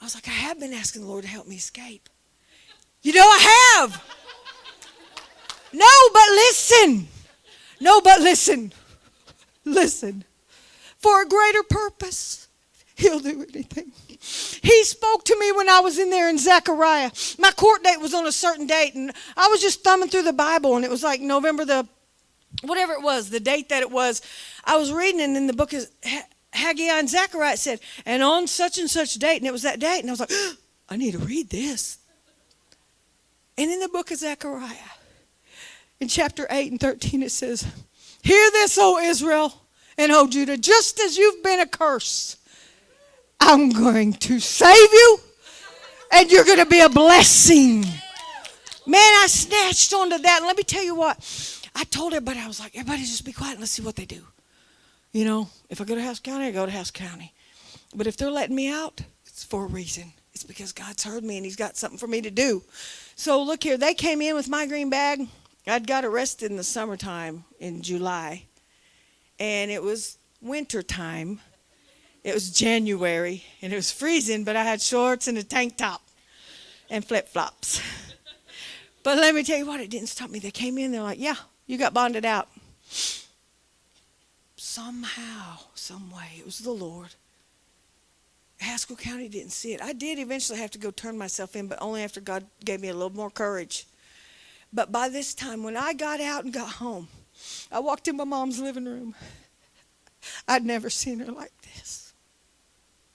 I was like, I have been asking the Lord to help me escape. You know, I have. No, but listen. No, but listen. Listen. For a greater purpose, he'll do anything. He spoke to me when I was in there in Zechariah. My court date was on a certain date, and I was just thumbing through the Bible, and it was like November whatever it was, the date that it was. I was reading, and in the book of Haggai and Zechariah, it said, and on such and such date, and it was that date, and I was like, I need to read this. And in the book of Zechariah, in chapter 8 and 13, it says, hear this, O Israel, and O Judah, just as you've been a curse, I'm going to save you, and you're going to be a blessing. Man, I snatched onto that. And let me tell you what. I told everybody, I was like, everybody just be quiet and let's see what they do. You know, if I go to Haskell County, I go to Haskell County. But if they're letting me out, it's for a reason. It's because God's heard me and he's got something for me to do. So look here. They came in with my green bag. I'd got arrested in the summertime in July. And it was winter time. It was January, and it was freezing, but I had shorts and a tank top and flip-flops. But let me tell you what, it didn't stop me. They came in, they're like, yeah, you got bonded out. Somehow, some way, it was the Lord. Haskell County didn't see it. I did eventually have to go turn myself in, but only after God gave me a little more courage. But by this time, when I got out and got home, I walked in my mom's living room. I'd never seen her like this.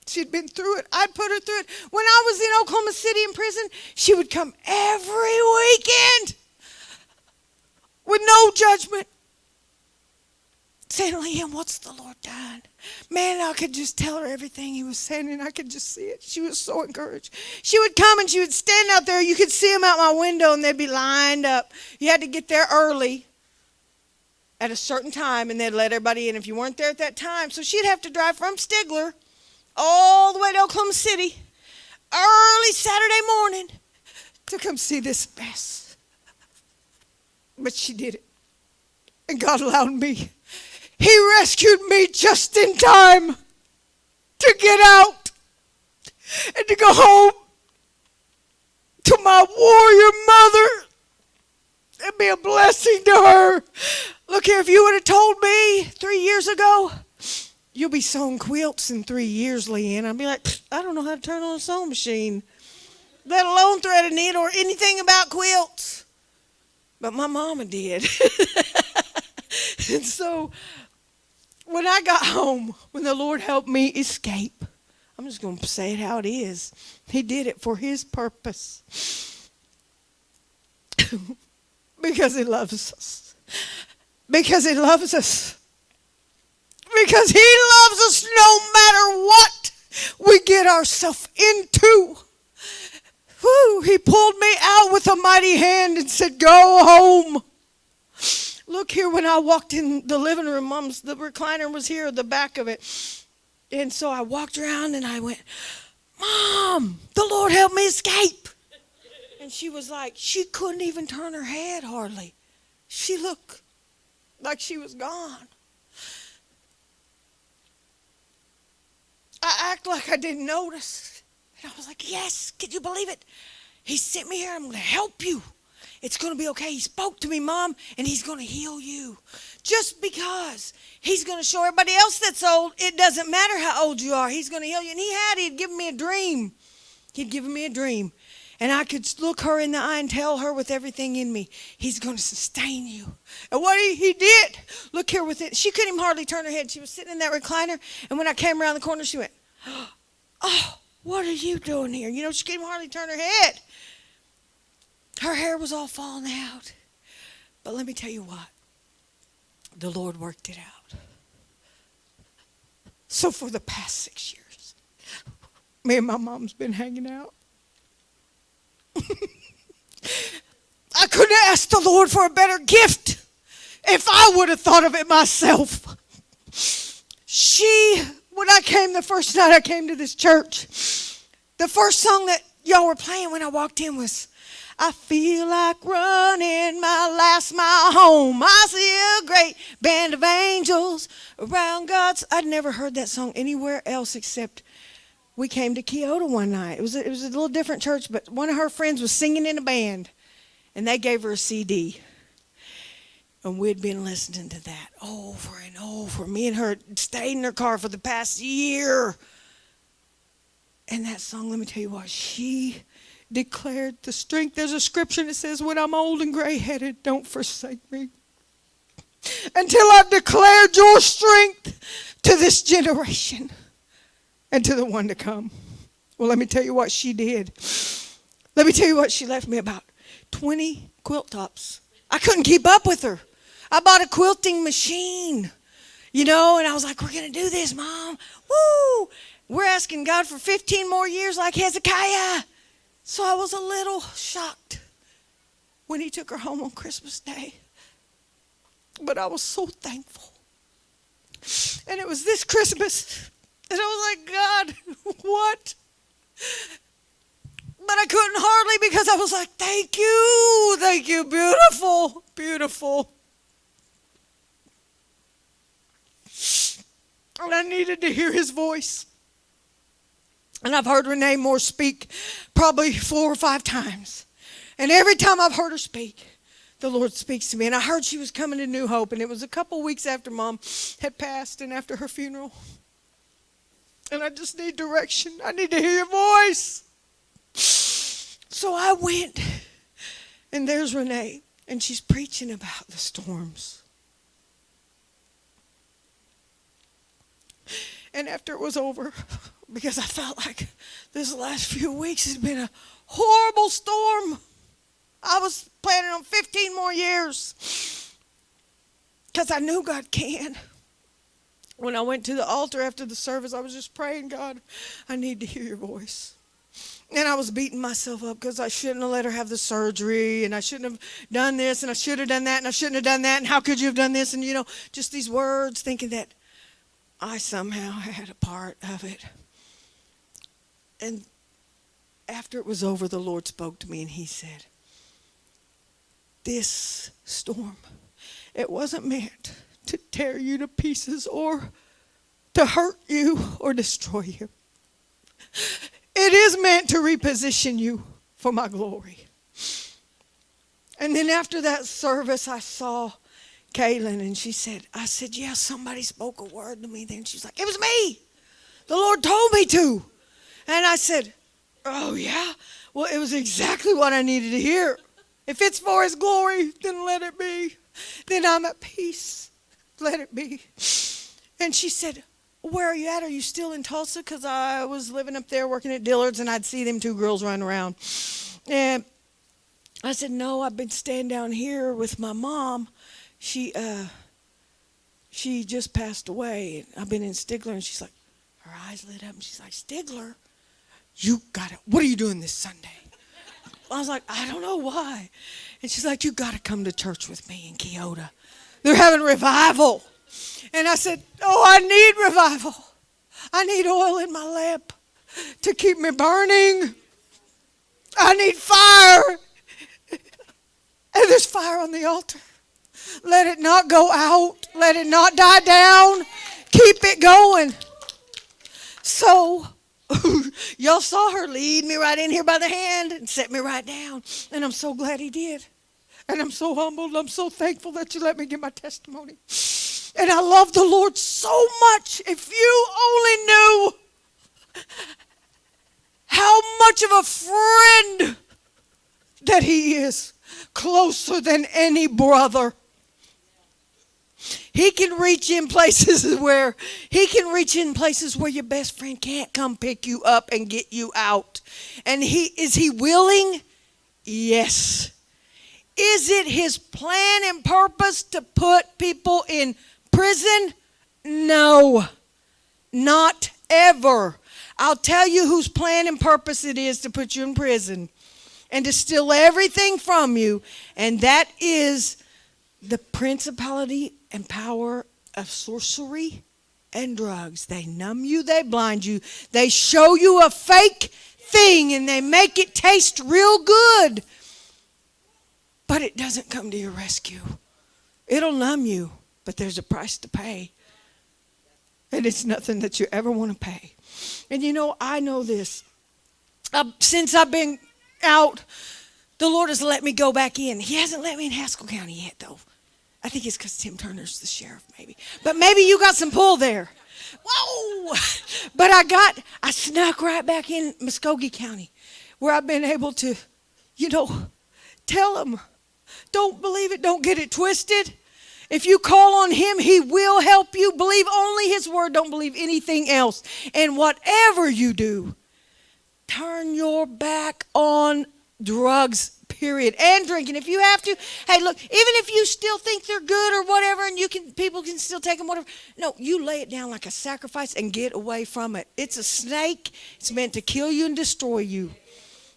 She'd been through it. I'd put her through it. When I was in Oklahoma City in prison, she would come every weekend with no judgment, saying, LeAnne, what's the Lord done? Man, I could just tell her everything he was saying, and I could just see it. She was so encouraged. She would come, and she would stand out there. You could see them out my window, and they'd be lined up. You had to get there early at a certain time, and they'd let everybody in if you weren't there at that time. So she'd have to drive from Stigler all the way to Oklahoma City early Saturday morning to come see this mess. But she did it. And God allowed me. He rescued me just in time to get out and to go home to my warrior mother and be a blessing to her. Look here, if you would have told me 3 years ago, you'll be sewing quilts in 3 years, LeAnne, I'd be like, I don't know how to turn on a sewing machine, let alone thread a needle or anything about quilts. But my mama did. And so when I got home, when the Lord helped me escape, I'm just going to say it how it is. He did it for his purpose. Because he loves us. Because he loves us. Because he loves us no matter what we get ourselves into. Whew, he pulled me out with a mighty hand and said, go home. Look here, when I walked in the living room, the recliner was here at the back of it. And so I walked around and I went, Mom, the Lord helped me escape. And she was like, she couldn't even turn her head hardly. She looked like she was gone. I act like I didn't notice. And I was like, yes, can you believe it? He sent me here. I'm going to help you. It's going to be okay. He spoke to me, Mom, and he's going to heal you. Just because he's going to show everybody else that's old, it doesn't matter how old you are. He's going to heal you. And he'd given me a dream. He'd given me a dream. And I could look her in the eye and tell her with everything in me, he's going to sustain you. And what he did, look here with it. She couldn't even hardly turn her head. She was sitting in that recliner. And when I came around the corner, she went, oh, what are you doing here? You know, she couldn't even hardly turn her head. Her hair was all falling out. But let me tell you what. The Lord worked it out. So for the past 6 years, me and my mom's been hanging out. I couldn't ask the Lord for a better gift if I would have thought of it myself. When I came the first night I came to this church, the first song that y'all were playing when I walked in was, I feel like running my last mile home. I see a great band of angels around God's. I'd never heard that song anywhere else except we came to Kyoto one night. It was a little different church, but one of her friends was singing in a band, and they gave her a CD. And we'd been listening to that over and over. Me and her stayed in her car for the past year. And that song, let me tell you what, she declared the strength. There's a scripture that says, when I'm old and gray-headed, don't forsake me. Until I've declared your strength to this generation and to the one to come. Well, let me tell you what she did. Let me tell you what she left me, about 20 quilt tops. I couldn't keep up with her. I bought a quilting machine, you know, and I was like, we're going to do this, Mom. Woo! We're asking God for 15 more years like Hezekiah. So I was a little shocked when he took her home on Christmas Day. But I was so thankful. And it was this Christmas. And I was like, God, what? But I couldn't hardly, because I was like, thank you, beautiful, beautiful. And I needed to hear his voice. And I've heard Renee Moore speak probably 4 or 5 times. And every time I've heard her speak, the Lord speaks to me. And I heard she was coming to New Hope. And it was a couple weeks after Mom had passed and after her funeral. And I just need direction. I need to hear your voice. So I went. And there's Renee. And she's preaching about the storms. And after it was over, because I felt like this last few weeks has been a horrible storm. I was planning on 15 more years because I knew God can. When I went to the altar after the service, I was just praying, God, I need to hear your voice. And I was beating myself up because I shouldn't have let her have the surgery, and I shouldn't have done this, and I should have done that, and I shouldn't have done that, and how could you have done this? And, you know, just these words, thinking that I somehow had a part of it. And after it was over, the Lord spoke to me and he said, this storm, it wasn't meant to tear you to pieces or to hurt you or destroy you. It is meant to reposition you for my glory. And then after that service, I saw Kaylin, and she said, I said, yeah, somebody spoke a word to me then. She's like, it was me. The Lord told me to. And I said, oh, yeah? Well, it was exactly what I needed to hear. If it's for his glory, then let it be. Then I'm at peace. Let it be. And she said, where are you at? Are you still in Tulsa? Because I was living up there working at Dillard's, and I'd see them 2 girls running around. And I said, no, I've been staying down here with my mom. She just passed away. I've been in Stigler, and she's like, her eyes lit up, and she's like, Stigler, you got it. What are you doing this Sunday? I was like, I don't know why. And she's like, you got to come to church with me in Kyoto. They're having revival. And I said, oh, I need revival. I need oil in my lamp to keep me burning. I need fire. And there's fire on the altar. Let it not go out. Let it not die down. Keep it going. So, y'all saw her lead me right in here by the hand and set me right down. And I'm so glad he did. And I'm so humbled. I'm so thankful that you let me give my testimony. And I love the Lord so much. If you only knew how much of a friend that he is, closer than any brother. He can reach in places where your best friend can't come pick you up and get you out. And is he willing? Yes. Is it his plan and purpose to put people in prison? No. Not ever. I'll tell you whose plan and purpose it is to put you in prison and to steal everything from you, and that is the principality and power of sorcery and drugs. They numb you, they blind you, they show you a fake thing and they make it taste real good, but it doesn't come to your rescue. It'll numb you, but there's a price to pay, and it's nothing that you ever want to pay. And you know, I know this. Since I've been out, the Lord has let me go back in. He hasn't let me in Haskell County yet, though. I think it's because Tim Turner's the sheriff, maybe. But maybe you got some pull there. Whoa! But I snuck right back in Muskogee County, where I've been able to, tell them, don't believe it, don't get it twisted. If you call on him, he will help you. Believe only his word. Don't believe anything else. And whatever you do, turn your back on drugs, period, and drinking if you have to. Hey, look, even if you still think they're good or whatever, and people can still take them, whatever. No, you lay it down like a sacrifice and get away from it. It's a snake. It's meant to kill you and destroy you.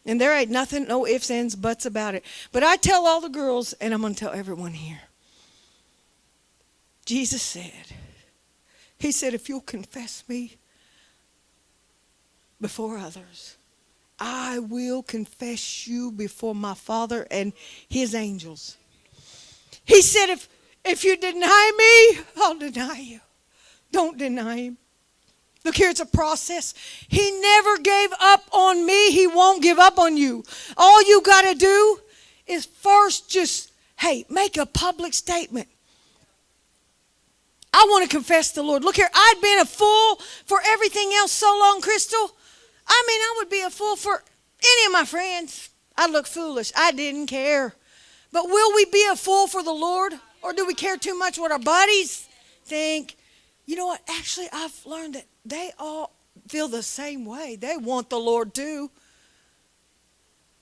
And there ain't nothing, no ifs, ands, buts about it. But I tell all the girls, and I'm going to tell everyone here. Jesus said, he said, if you'll confess me before others, I will confess you before my Father and his angels. He said, if you deny me, I'll deny you. Don't deny him. Look here, it's a process. He never gave up on me. He won't give up on you. All you got to do is first just, make a public statement. I want to confess the Lord. Look here, I'd been a fool for everything else so long, Crystal. I would be a fool for any of my friends. I look foolish. I didn't care. But will we be a fool for the Lord? Or do we care too much what our buddies think? You know what? Actually, I've learned that they all feel the same way. They want the Lord too.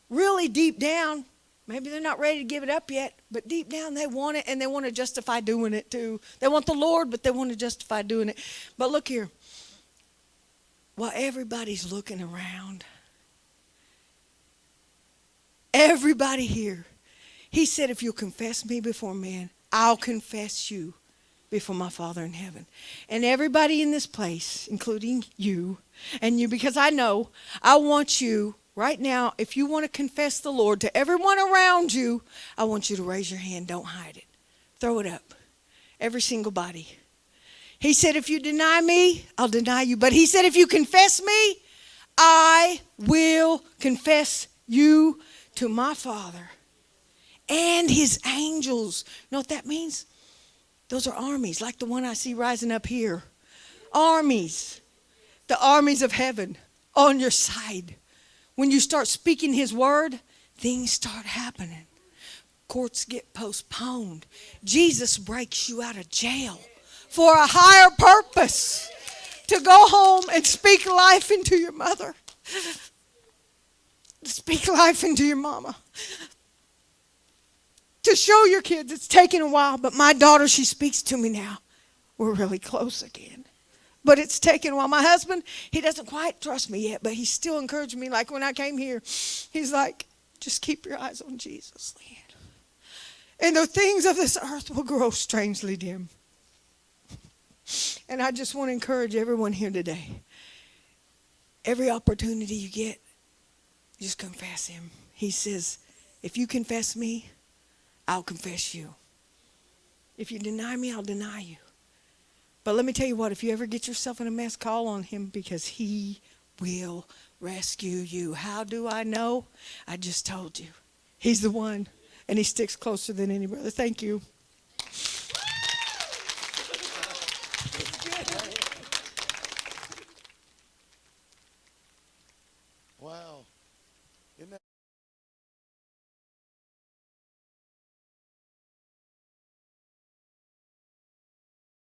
Really deep down, maybe they're not ready to give it up yet, but deep down they want it, and they want to justify doing it too. They want the Lord, but they want to justify doing it. But look here. While everybody's looking around, everybody here, he said, if you'll confess me before men, I'll confess you before my Father in heaven. And everybody in this place, including you, and you, because I want you right now, if you want to confess the Lord to everyone around you, I want you to raise your hand. Don't hide it. Throw it up. Every single body. He said, if you deny me, I'll deny you. But he said, if you confess me, I will confess you to my Father and his angels. You know what that means? Those are armies, like the one I see rising up here. Armies. The armies of heaven on your side. When you start speaking his word, things start happening. Courts get postponed. Jesus breaks you out of jail for a higher purpose, to go home and speak life into your mother, speak life into your mama, to show your kids. It's taken a while, but my daughter, she speaks to me now. We're really close again, but it's taken a while. My husband, he doesn't quite trust me yet, but he's still encouraging me. Like when I came here, he's like, just keep your eyes on Jesus, LeAnne, and the things of this earth will grow strangely dim. And I just want to encourage everyone here today. Every opportunity you get, just confess him. He says, if you confess me, I'll confess you. If you deny me, I'll deny you. But let me tell you what, if you ever get yourself in a mess, call on him, because he will rescue you. How do I know? I just told you. He's the one. and he sticks closer than any brother. Thank you.